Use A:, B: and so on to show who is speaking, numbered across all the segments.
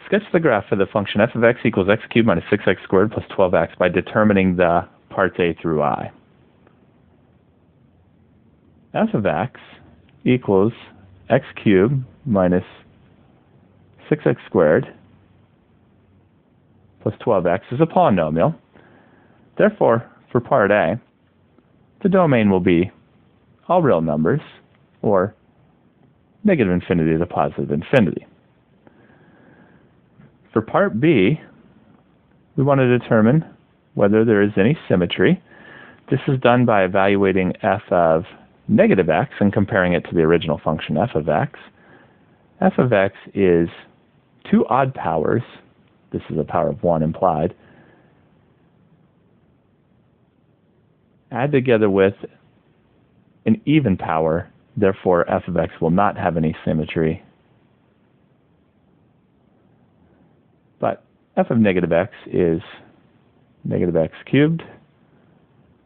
A: sketch the graph for the function f of x equals x cubed minus 6x squared plus 12x by determining the parts a through I. F of x equals x cubed minus 6x squared plus 12x is a polynomial. Therefore, for part A, the domain will be all real numbers, or negative infinity to positive infinity. For part B, we want to determine whether there is any symmetry. This is done by evaluating f of negative x and comparing it to the original function f of x. F of x is two odd powers. This is a power of 1 implied. Add together with an even power, therefore f of x will not have any symmetry. But f of negative x is negative x cubed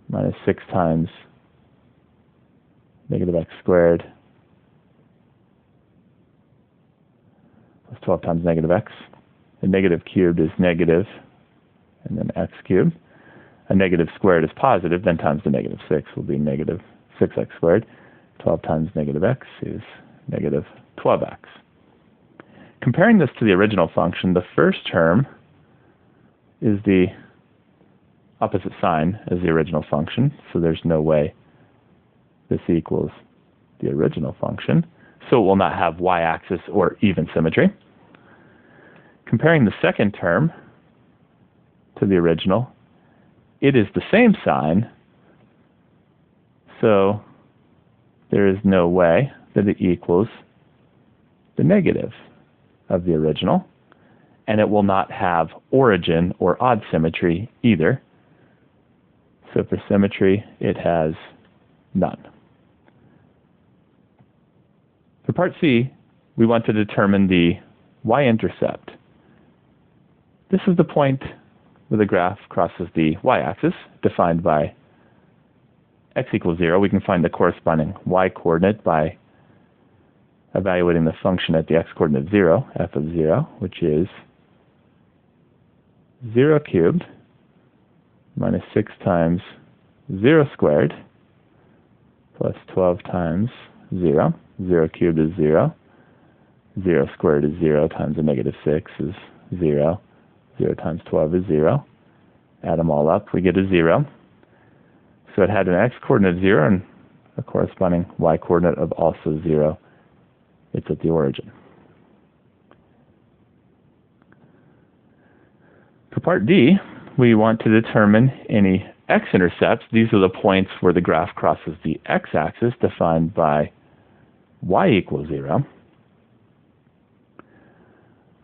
A: minus 6 times negative x squared plus 12 times negative x. A negative cubed is negative, and then x cubed. A negative squared is positive, then times the negative 6 will be negative 6x squared. 12 times negative x is negative 12x. Comparing this to the original function, the first term is the opposite sign as the original function, so there's no way this equals the original function, so it will not have y-axis or even symmetry. Comparing the second term to the original, it is the same sign, so there is no way that it equals the negative of the original, and it will not have origin or odd symmetry either. So for symmetry, it has none. For part C, we want to determine the y-intercept. This is the point where the graph crosses the y-axis, defined by x equals 0. We can find the corresponding y-coordinate by evaluating the function at the x-coordinate 0, f of 0, which is 0 cubed minus 6 times 0 squared plus 12 times 0. 0 cubed is 0. 0 squared is 0 times a negative 6 is 0. 0 times 12 is 0. Add them all up, we get a 0. So it had an x-coordinate of 0 and a corresponding y-coordinate of also 0. It's at the origin. For part D, we want to determine any x-intercepts. These are the points where the graph crosses the x-axis, defined by y equals 0.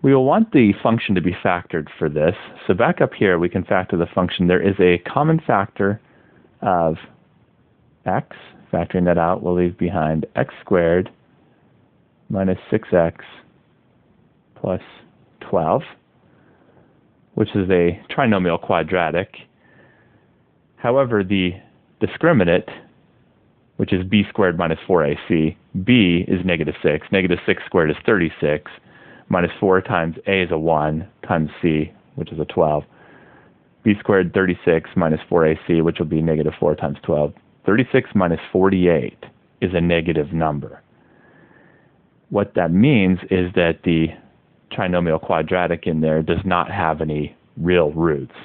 A: We will want the function to be factored for this. So back up here, we can factor the function. There is a common factor of x. Factoring that out, we'll leave behind x squared minus 6x plus 12, which is a trinomial quadratic. However, the discriminant, which is b squared minus 4ac, b is negative 6. Negative 6 squared is 36. Minus 4 times a is a 1 times c, which is a 12. b squared 36 minus 4ac, which will be negative 4 times 12. 36 minus 48 is a negative number. What that means is that the trinomial quadratic in there does not have any real roots.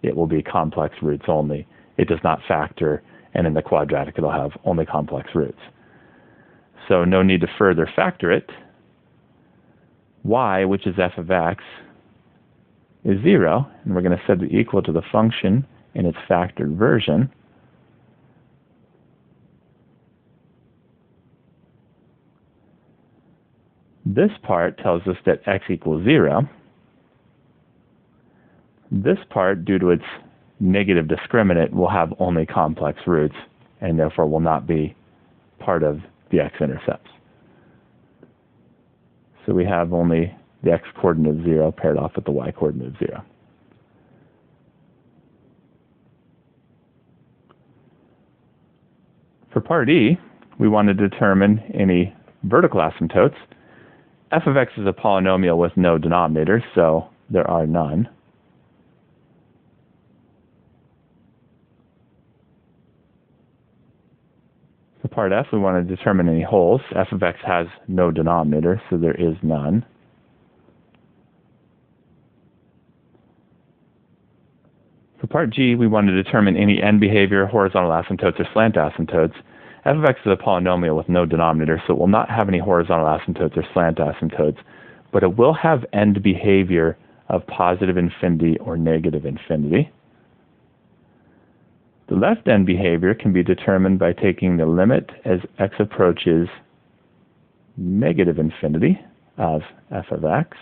A: It will be complex roots only. It does not factor, and in the quadratic it'll have only complex roots. So no need to further factor it. Y, which is f of x, is 0, and we're going to set it equal to the function in its factored version. This part tells us that x equals 0. This part, due to its negative discriminant, will have only complex roots, and therefore will not be part of the x-intercepts. So we have only the x-coordinate of 0 paired off with the y-coordinate of 0. For part E, we want to determine any vertical asymptotes. f of x is a polynomial with no denominator, so there are none. For part f, we want to determine any wholes. F of x has no denominator, so there is none. For part g, we want to determine any end behavior, horizontal asymptotes, or slant asymptotes. F of x is a polynomial with no denominator, so it will not have any horizontal asymptotes or slant asymptotes, but it will have end behavior of positive infinity or negative infinity. The left end behavior can be determined by taking the limit as x approaches negative infinity of f of x.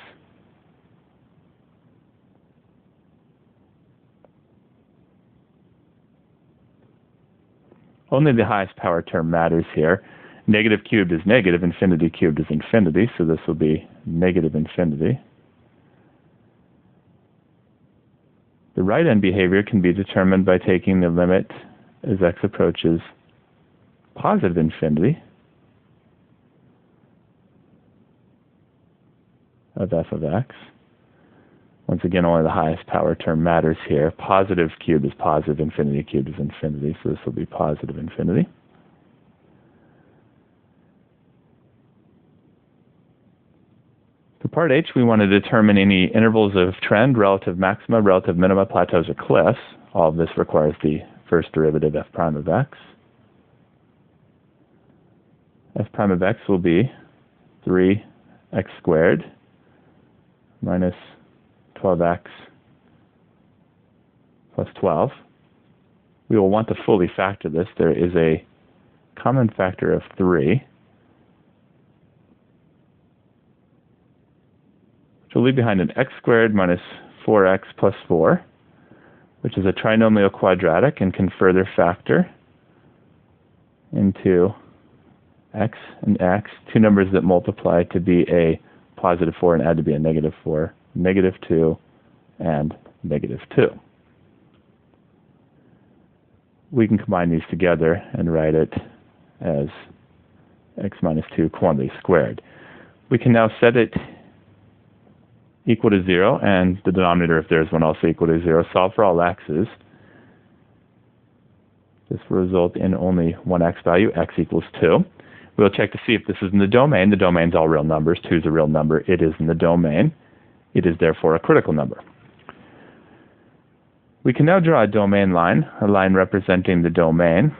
A: Only the highest power term matters here. Negative cubed is negative, infinity cubed is infinity, so this will be negative infinity. The right end behavior can be determined by taking the limit as x approaches positive infinity of f of x. Once again, only the highest power term matters here. Positive cubed is positive, infinity cubed is infinity, so this will be positive infinity. For part h, we want to determine any intervals of trend, relative maxima, relative minima, plateaus, or cliffs. All of this requires the first derivative f prime of x. F prime of x will be 3x squared minus 12x plus 12. We will want to fully factor this. There is a common factor of 3. So we'll leave behind an x squared minus 4x plus 4, which is a trinomial quadratic and can further factor into x and x, two numbers that multiply to be a positive 4 and add to be a negative 4, negative 2, and negative 2. We can combine these together and write it as x minus 2 quantity squared. We can now set it equal to 0, and the denominator, if there is one, also equal to 0. Solve for all x's. This will result in only one x value, x equals 2. We'll check to see if this is in the domain. The domain's all real numbers. 2 is a real number. It is in the domain. It is therefore a critical number. We can now draw a domain line, a line representing the domain,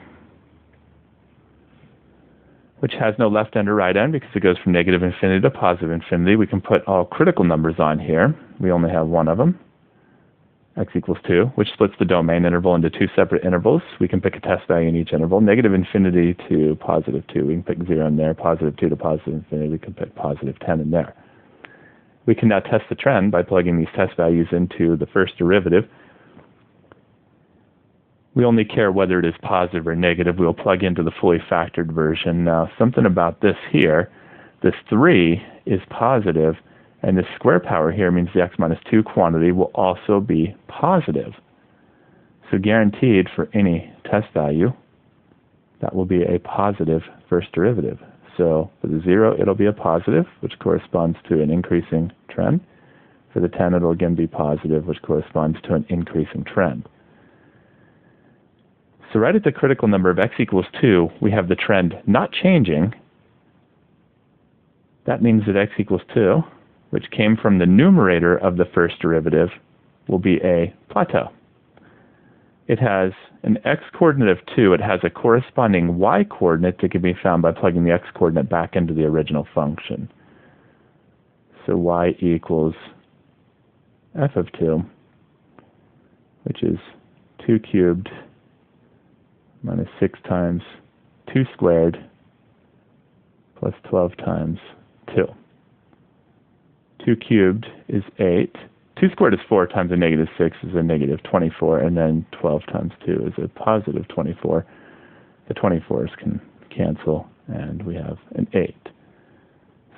A: which has no left end or right end because it goes from negative infinity to positive infinity. We can put all critical numbers on here. We only have one of them, x equals 2, which splits the domain interval into two separate intervals. We can pick a test value in each interval. Negative infinity to positive 2, we can pick 0 in there. Positive 2 to positive infinity, we can pick positive 10 in there. We can now test the trend by plugging these test values into the first derivative. We only care whether it is positive or negative. We'll plug into the fully factored version. Now, something about this here, this 3 is positive, and this square power here means the x minus 2 quantity will also be positive. So guaranteed for any test value, that will be a positive first derivative. So for the 0, it'll be a positive, which corresponds to an increasing trend. For the 10, it'll again be positive, which corresponds to an increasing trend. So right at the critical number of x equals 2, we have the trend not changing. That means that x equals 2, which came from the numerator of the first derivative, will be a plateau. It has an x-coordinate of 2. It has a corresponding y-coordinate that can be found by plugging the x-coordinate back into the original function. So y equals f of 2, which is 2 cubed minus 6 times 2 squared plus 12 times 2. 2 cubed is 8. 2 squared is 4 times a negative 6 is a negative 24, and then 12 times 2 is a positive 24. The 24s can cancel, and we have an 8.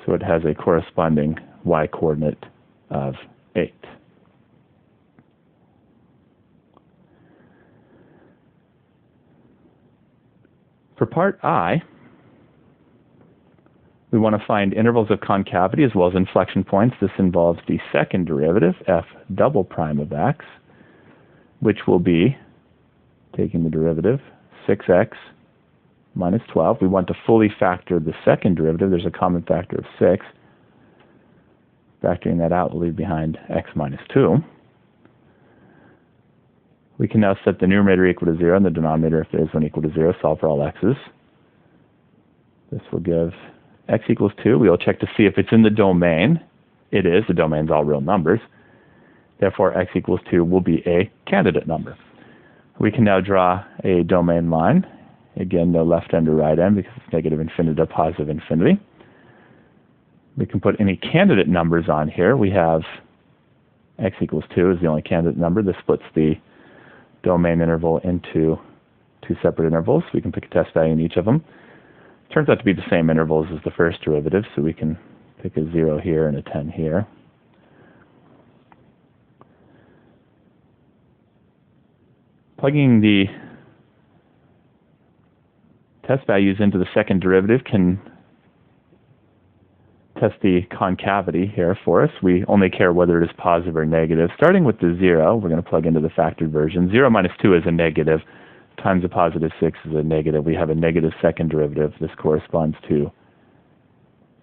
A: So it has a corresponding y-coordinate of 8. For part I, We want to find intervals of concavity as well as inflection points. This involves the second derivative, f double prime of x, which will be, taking the derivative, 6x minus 12. We want to fully factor the second derivative. There's a common factor of 6. Factoring that out will leave behind x minus 2. We can now set the numerator equal to 0 and the denominator, if there is one, equal to 0. Solve for all x's. This will give x equals 2. We will check to see if it's in the domain. It is. The domain's all real numbers. Therefore, x equals 2 will be a candidate number. We can now draw a domain line. Again, no left end or right end because it's negative infinity to positive infinity. We can put any candidate numbers on here. We have x equals 2 is the only candidate number. This splits the domain interval into two separate intervals. We can pick a test value in each of them. Turns out to be the same intervals as the first derivative, so we can pick a 0 here and a 10 here. Plugging the test values into the second derivative can test the concavity here for us. We only care whether it is positive or negative. Starting with the 0, we're going to plug into the factored version. 0 minus 2 is a negative, times a positive 6 is a negative. We have a negative second derivative. This corresponds to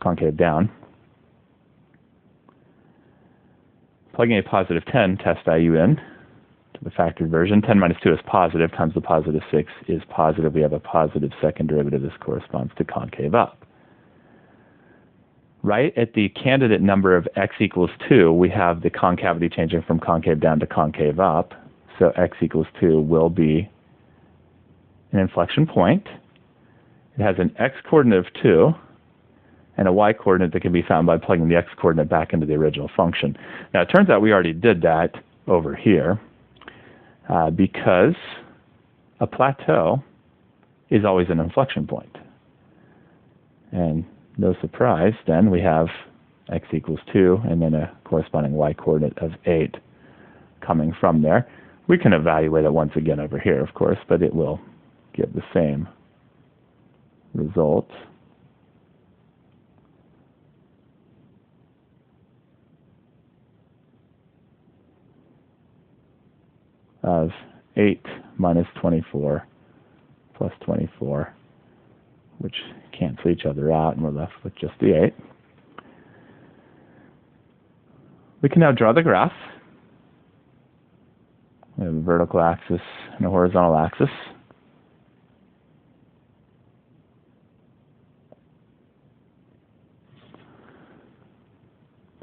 A: concave down. Plugging a positive 10 test value in to the factored version. 10 minus 2 is positive, times the positive 6 is positive. We have a positive second derivative. This corresponds to concave up. Right at the candidate number of x equals 2, we have the concavity changing from concave down to concave up. So x equals 2 will be an inflection point. It has an x-coordinate of 2 and a y-coordinate that can be found by plugging the x-coordinate back into the original function. Now, it turns out we already did that over here because a plateau is always an inflection point. And no surprise, then we have x equals 2 and then a corresponding y-coordinate of 8 coming from there. We can evaluate it once again over here, of course, but it will give the same result. Of 8 minus 24 plus 24, which cancel each other out, and we're left with just the 8. We can now draw the graph. We have a vertical axis and a horizontal axis.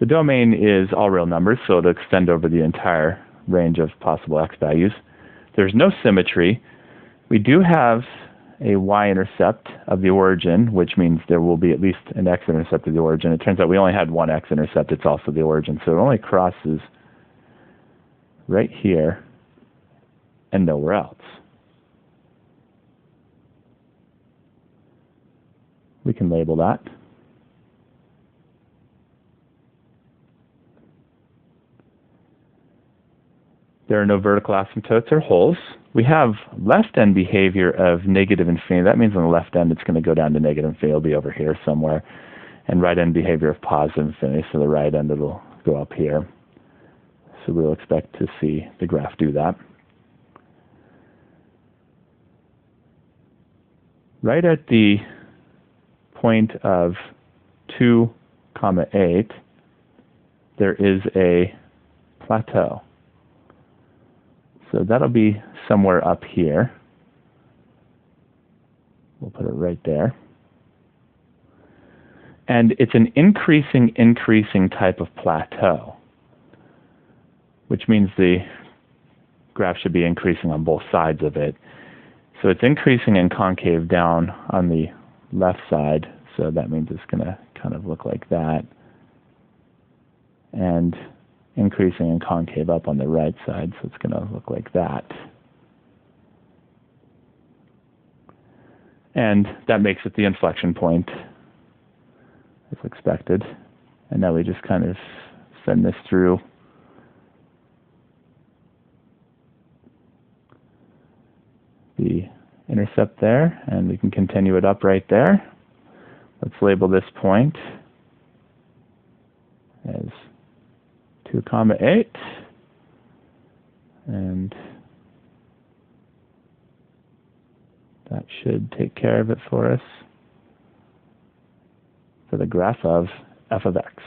A: The domain is all real numbers, so it'll extend over the entire range of possible x values. There's no symmetry. We do have a y-intercept of the origin, which means there will be at least an x-intercept of the origin. It turns out we only had one x-intercept. It's also the origin, so it only crosses right here and nowhere else. We can label that. There are no vertical asymptotes or holes. We have left end behavior of negative infinity. That means on the left end it's going to go down to negative infinity. It'll be over here somewhere. And right end behavior of positive infinity. So the right end it'll go up here. So we'll expect to see the graph do that. Right at the point of 2, 8, there is a plateau. So that'll be somewhere up here. We'll put it right there. And it's an increasing type of plateau, which means the graph should be increasing on both sides of it. So it's increasing in concave down on the left side, so that means it's going to kind of look like that. And increasing in concave up on the right side, so it's going to look like that. And that makes it the inflection point, as expected. And now we just kind of send this through the intercept there, and we can continue it up right there. Let's label this point as 2, 8, and that should take care of it for us for the graph of f of x.